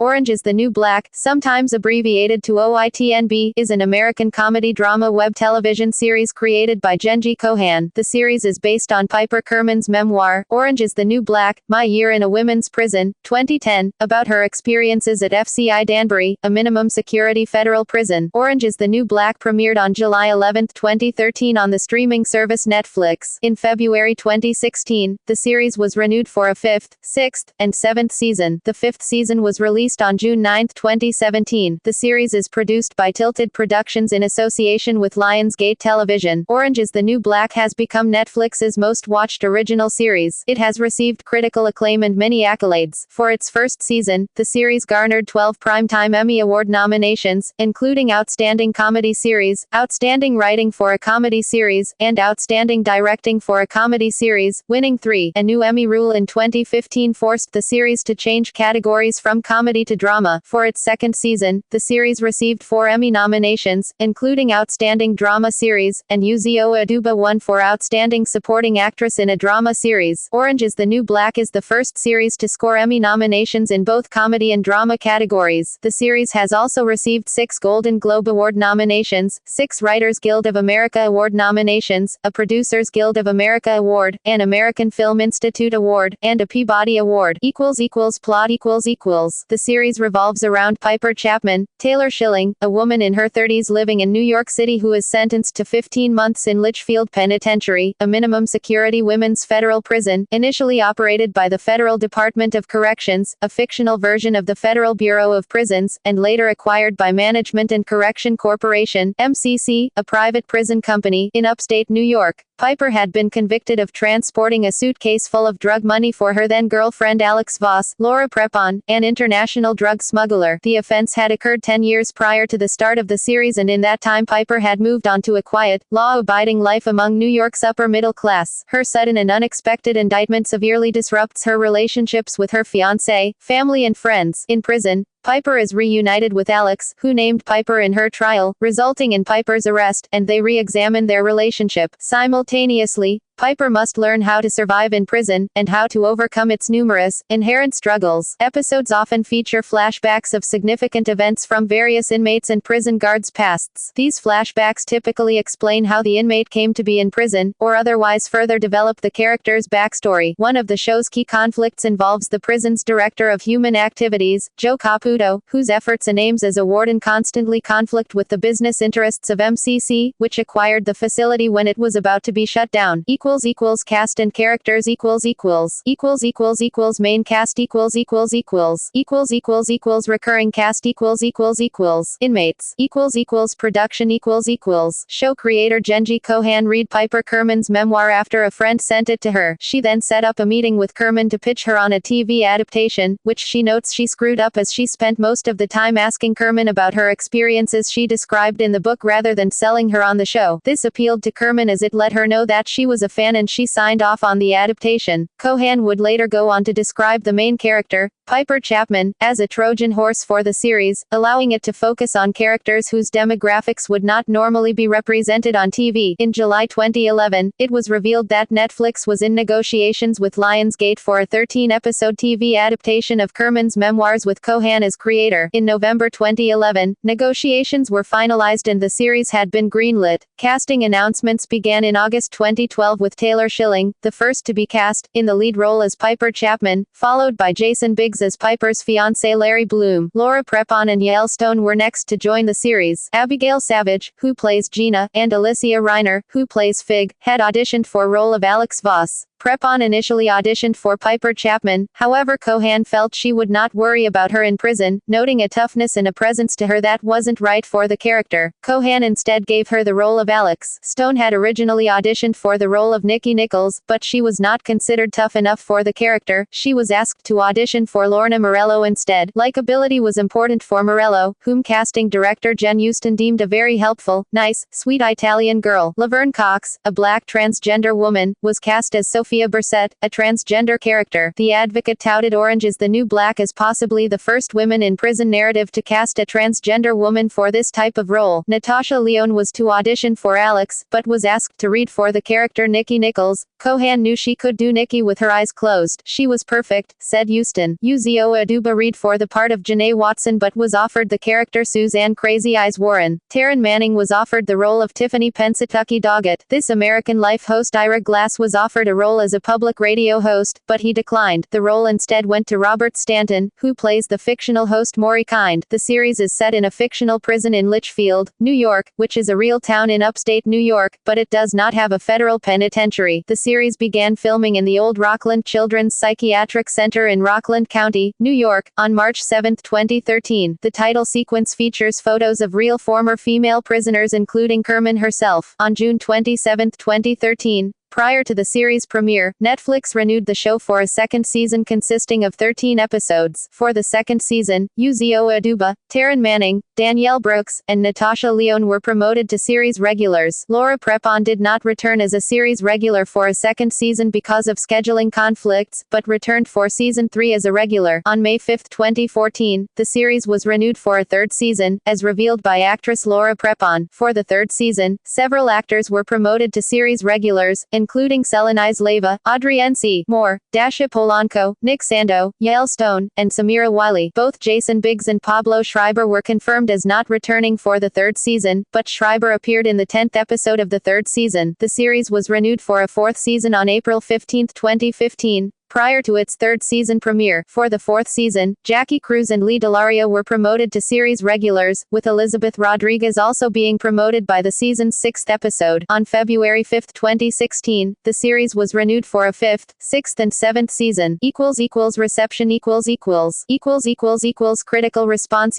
Orange is the New Black, sometimes abbreviated to OITNB, is an American comedy drama web television series created by Jenji Kohan. The series is based on Piper Kerman's memoir, Orange is the New Black, My Year in a Women's Prison, 2010, about her experiences at FCI Danbury, a minimum security federal prison. Orange is the New Black premiered on July 11, 2013 on the streaming service Netflix. In February 2016, the series was renewed for a fifth, sixth, and seventh season. The fifth season was released on June 9, 2017. The series is produced by Tilted Productions in association with Lionsgate Television. Orange is the New Black has become Netflix's most watched original series. It has received critical acclaim and many accolades. For its first season, the series garnered 12 Primetime Emmy Award nominations, including Outstanding Comedy Series, Outstanding Writing for a Comedy Series, and Outstanding Directing for a Comedy Series, winning 3. A new Emmy rule in 2015 forced the series to change categories from comedy to drama. For its second season, the series received 4 Emmy nominations, including Outstanding Drama Series, and Uzio Aduba won for Outstanding Supporting Actress in a Drama Series. Orange is the New Black is the first series to score Emmy nominations in both comedy and drama categories. The series has also received 6 Golden Globe Award nominations, 6 Writers Guild of America Award nominations, a Producers Guild of America Award, an American Film Institute Award, and a Peabody Award. Plot The series revolves around Piper Chapman, Taylor Schilling, a woman in her 30s living in New York City who is sentenced to 15 months in Litchfield Penitentiary, a minimum security women's federal prison, initially operated by the Federal Department of Corrections, a fictional version of the Federal Bureau of Prisons, and later acquired by Management and Correction Corporation, MCC, a private prison company, in upstate New York. Piper had been convicted of transporting a suitcase full of drug money for her then-girlfriend Alex Voss, Laura Prepon, an international drug smuggler. The offense had occurred 10 years prior to the start of the series, and in that time Piper had moved on to a quiet, law-abiding life among New York's upper-middle class. Her sudden and unexpected indictment severely disrupts her relationships with her fiancé, family and friends. In prison, Piper is reunited with Alex, who named Piper in her trial, resulting in Piper's arrest, and they re-examine their relationship. Simultaneously, Piper must learn how to survive in prison, and how to overcome its numerous, inherent struggles. Episodes often feature flashbacks of significant events from various inmates and prison guards' pasts. These flashbacks typically explain how the inmate came to be in prison, or otherwise further develop the character's backstory. One of the show's key conflicts involves the prison's director of human activities, Joe Caputo, whose efforts and aims as a warden constantly conflict with the business interests of MCC, which acquired the facility when it was about to be shut down. Cast and characters Main cast Recurring cast Inmates Production Show creator Jenji Kohan read Piper Kerman's memoir after a friend sent it to her. She then set up a meeting with Kerman to pitch her on a TV adaptation, which she notes she screwed up as she spent most of the time asking Kerman about her experiences she described in the book rather than selling her on the show. This appealed to Kerman as it let her know that she was a fan and she signed off on the adaptation. Kohan would later go on to describe the main character, Piper Chapman, as a Trojan horse for the series, allowing it to focus on characters whose demographics would not normally be represented on TV. In July 2011, it was revealed that Netflix was in negotiations with Lionsgate for a 13-episode TV adaptation of Kerman's memoirs with Kohan as creator. In November 2011, negotiations were finalized and the series had been greenlit. Casting announcements began in August 2012 with Taylor Schilling, the first to be cast, in the lead role as Piper Chapman, followed by Jason Biggs as Piper's fiancé Larry Bloom. Laura Prepon and Yael Stone were next to join the series. Abigail Savage, who plays Gina, and Alicia Reiner, who plays Fig, had auditioned for role of Alex Voss. Prepon initially auditioned for Piper Chapman, however Kohan felt she would not worry about her in prison, noting a toughness and a presence to her that wasn't right for the character. Kohan instead gave her the role of Alex. Stone had originally auditioned for the role of Nikki Nichols, but she was not considered tough enough for the character. She was asked to audition for Lorna Morello instead. Likeability was important for Morello, whom casting director Jen Houston deemed a very helpful, nice, sweet Italian girl. Laverne Cox, a black transgender woman, was cast as Sophia Sophia Bursette, a transgender character. The Advocate touted Orange is the New Black as possibly the first women in prison narrative to cast a transgender woman for this type of role. Natasha Lyonne was to audition for Alex, but was asked to read for the character Nikki Nichols. Kohan knew she could do Nikki with her eyes closed. She was perfect, said Houston. Uzio Aduba read for the part of Janae Watson but was offered the character Suzanne Crazy Eyes Warren. Taryn Manning was offered the role of Tiffany Pensatucky Doggett. This American Life host Ira Glass was offered a role as a public radio host, but he declined. The role instead went to Robert Stanton, who plays the fictional host Maury Kind. The series is set in a fictional prison in Litchfield, New York, which is a real town in upstate New York, but it does not have a federal penitentiary. The series began filming in the Old Rockland Children's Psychiatric Center in Rockland County, New York, on March 7, 2013. The title sequence features photos of real former female prisoners including Kerman herself. On June 27, 2013, prior to the series premiere, Netflix renewed the show for a second season consisting of 13 episodes. For the second season, Uzio Aduba, Taryn Manning, Danielle Brooks, and Natasha Lyonne were promoted to series regulars. Laura Prepon did not return as a series regular for a second season because of scheduling conflicts, but returned for season 3 as a regular. On May 5, 2014, the series was renewed for a third season, as revealed by actress Laura Prepon. For the third season, several actors were promoted to series regulars, including Selenise Leyva, Audrey N.C. Moore, Dasha Polanco, Nick Sando, Yael Stone, and Samira Wiley. Both Jason Biggs and Pablo Schreiber were confirmed as not returning for the third season, but Schreiber appeared in the 10th episode of the third season. The series was renewed for a fourth season on April 15, 2015. Prior to its third season premiere. For the fourth season, Jackie Cruz and Lee Delaria were promoted to series regulars, with Elizabeth Rodriguez also being promoted by the season's sixth episode. On February 5, 2016, the series was renewed for a fifth, sixth and seventh season. Reception critical response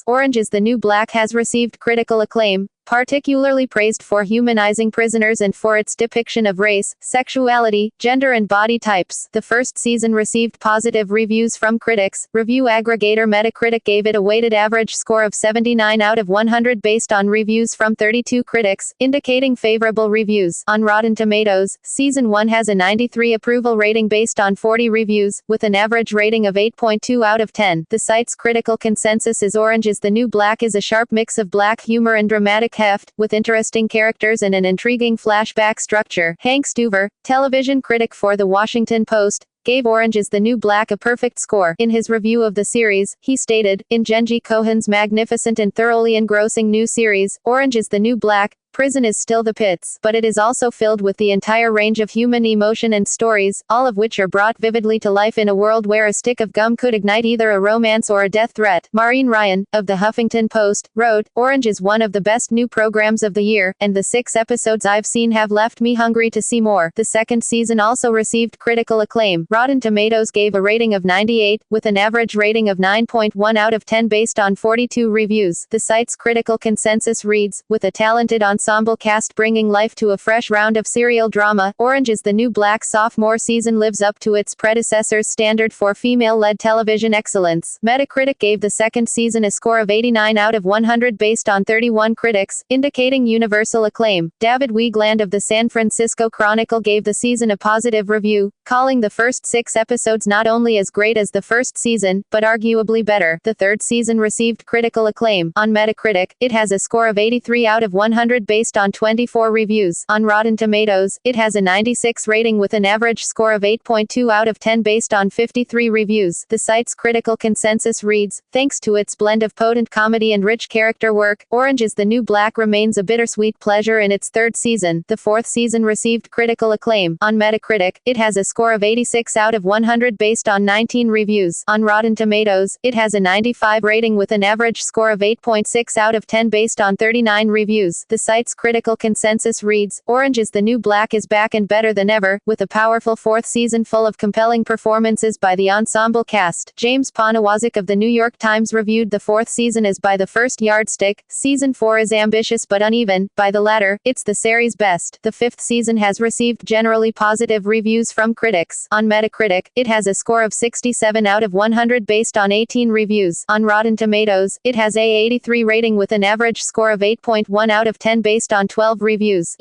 Orange is the New Black has received critical acclaim, particularly praised for humanizing prisoners and for its depiction of race, sexuality, gender and body types. The first season received positive reviews from critics. Review aggregator Metacritic gave it a weighted average score of 79 out of 100 based on reviews from 32 critics, indicating favorable reviews. On Rotten Tomatoes, Season 1 has a 93 approval rating based on 40 reviews, with an average rating of 8.2 out of 10. The site's critical consensus is Orange is the New Black is a sharp mix of black humor and dramatic heft, with interesting characters and an intriguing flashback structure. Hank Stuver, television critic for The Washington Post, gave Orange is the New Black a perfect score. In his review of the series, he stated, in Jenji Kohan's magnificent and thoroughly engrossing new series, Orange is the New Black, prison is still the pits, but it is also filled with the entire range of human emotion and stories, all of which are brought vividly to life in a world where a stick of gum could ignite either a romance or a death threat. Maureen Ryan, of the Huffington Post, wrote, Orange is one of the best new programs of the year, and the 6 episodes I've seen have left me hungry to see more. The second season also received critical acclaim. Rotten Tomatoes gave a rating of 98, with an average rating of 9.1 out of 10 based on 42 reviews. The site's critical consensus reads, with a talented ensemble cast bringing life to a fresh round of serial drama, Orange is the New Black sophomore season lives up to its predecessor's standard for female-led television excellence. Metacritic gave the second season a score of 89 out of 100 based on 31 critics, indicating universal acclaim. David Wiegland of the San Francisco Chronicle gave the season a positive review, calling the first 6 episodes not only as great as the first season, but arguably better. The third season received critical acclaim. On Metacritic, it has a score of 83 out of 100 based on 24 reviews. On Rotten Tomatoes, it has a 96 rating with an average score of 8.2 out of 10 based on 53 reviews. The site's critical consensus reads, thanks to its blend of potent comedy and rich character work, Orange is the New Black remains a bittersweet pleasure in its third season. The fourth season received critical acclaim. On Metacritic, it has a score of 86 out of 100 based on 19 reviews. On Rotten Tomatoes, it has a 95 rating with an average score of 8.6 out of 10 based on 39 reviews. The site's critical consensus reads, Orange is the New Black is back and better than ever, with a powerful fourth season full of compelling performances by the ensemble cast. James Poniewozik of the New York Times reviewed the fourth season as by the first yardstick, season 4 is ambitious but uneven, by the latter, it's the series' best. The fifth season has received generally positive reviews from critics. On Metacritic, it has a score of 67 out of 100 based on 18 reviews. On Rotten Tomatoes, it has a 83 rating with an average score of 8.1 out of 10 based based on 12 reviews.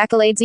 Accolades.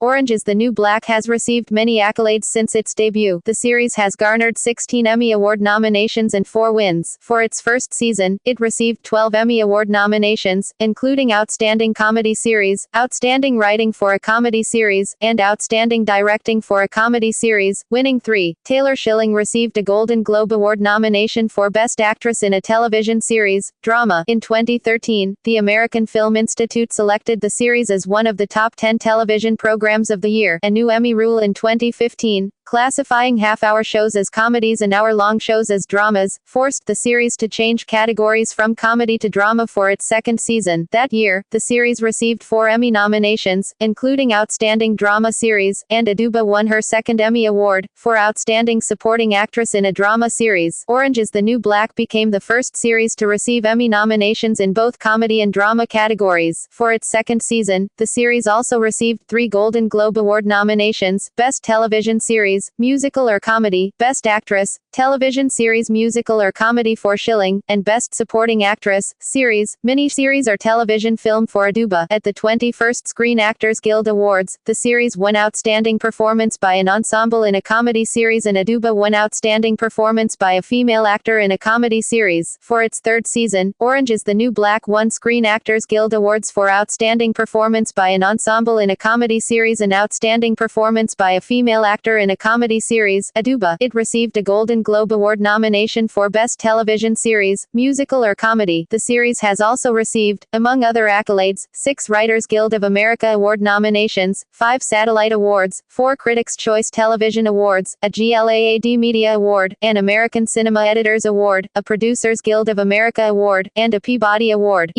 Orange is the New Black has received many accolades since its debut. The series has garnered 16 Emmy Award nominations and 4 wins. For its first season, it received 12 Emmy Award nominations, including Outstanding Comedy Series, Outstanding Writing for a Comedy Series, and Outstanding Directing for a Comedy Series, winning 3. Taylor Schilling received a Golden Globe Award nomination for Best Actress in a Television Series, Drama. In 2013, the American Film Institute selected the series as one of the top 10 television programs of the year. A new Emmy rule in 2015, classifying half-hour shows as comedies and hour-long shows as dramas, forced the series to change categories from comedy to drama for its second season. That year, the series received 4 Emmy nominations, including Outstanding Drama Series, and Aduba won her second Emmy Award for Outstanding Supporting Actress in a Drama Series. Orange is the New Black became the first series to receive Emmy nominations in both comedy and drama categories. For its second season, the series also received 3 Golden Globe Award nominations: Best Television Series, Musical or Comedy, Best Actress, Television Series Musical or Comedy for Schilling, and Best Supporting Actress, Series, Miniseries or Television Film for Aduba. At the 21st Screen Actors Guild Awards, the series won Outstanding Performance by an Ensemble in a Comedy Series and Aduba won Outstanding Performance by a Female Actor in a Comedy Series. For its third season, Orange is the New Black won Screen Actors Guild Awards for Outstanding Performance by an Ensemble in a Comedy Series and Outstanding Performance by a Female Actor in a Comedy Series, Aduba. It received a Golden Globe Award nomination for Best Television Series, Musical or Comedy. The series has also received, among other accolades, 6 Writers Guild of America Award nominations, 5 Satellite Awards, 4 Critics' Choice Television Awards, a GLAAD Media Award, an American Cinema Editors Award, a Producers Guild of America Award, and a Peabody Award.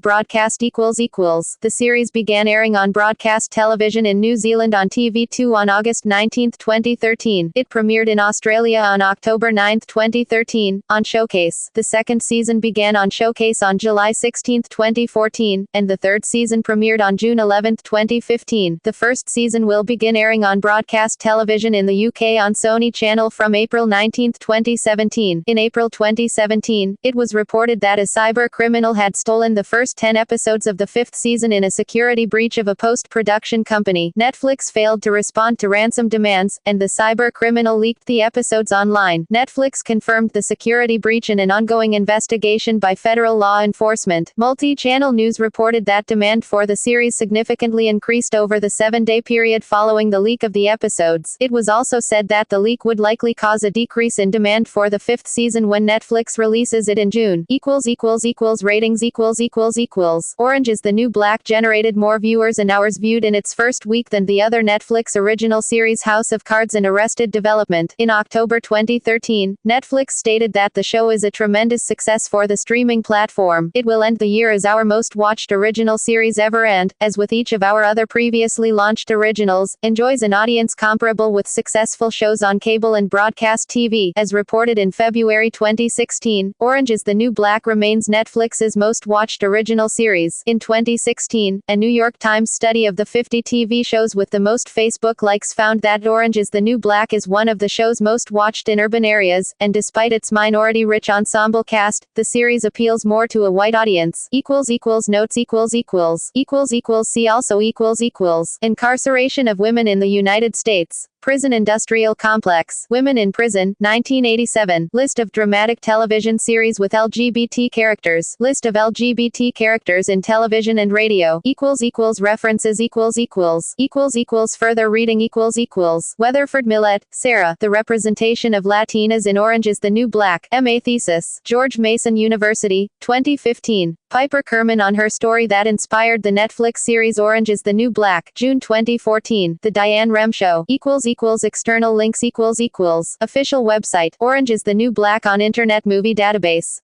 Broadcast. The series began airing on broadcast television in New Zealand on TV2 on August 19, 2013. It premiered in Australia on October 9, 2013, on Showcase. The second season began on Showcase on July 16, 2014, and the third season premiered on June 11, 2015. The first season will begin airing on broadcast television in the UK on Sony Channel from April 19, 2017. In April 2017, it was reported that a cyber criminal had stolen the first 10 episodes of the 5th season in a security breach of a post-production company. Netflix failed to respond to ransom demands, and the cyber criminal leaked the episodes online. Netflix confirmed the security breach in an ongoing investigation by federal law enforcement. Multi-channel news reported that demand for the series significantly increased over the 7-day period following the leak of the episodes. It was also said that the leak would likely cause a decrease in demand for the 5th season when Netflix releases it in June. Ratings. Orange is the New Black generated more viewers and hours viewed in its first week than the other Netflix original series House of Cards and Arrested Development. In October 2013, Netflix stated that the show is a tremendous success for the streaming platform. It will end the year as our most watched original series ever and, as with each of our other previously launched originals, enjoys an audience comparable with successful shows on cable and broadcast TV. As reported in February 2016, Orange is the New Black remains Netflix's most watched original series. In 2016, a New York Times study of the 50 TV shows with the most Facebook likes found that Orange is the New Black is one of the shows most watched in urban areas, and despite its minority-rich ensemble cast, the series appeals more to a white audience. Notes. See also. Incarceration of women in the United States. Prison Industrial Complex. Women in Prison, 1987. List of dramatic television series with LGBT characters. List of LGBT characters in television and radio. References. Further reading. Weatherford Millett, Sarah. The Representation of Latinas in Orange is the New Black. M.A. Thesis. George Mason University, 2015. Piper Kerman on her story that inspired the Netflix series Orange is the New Black, June 2014. The Diane Rem Show. External links. Official website. Orange is the New Black on Internet Movie Database.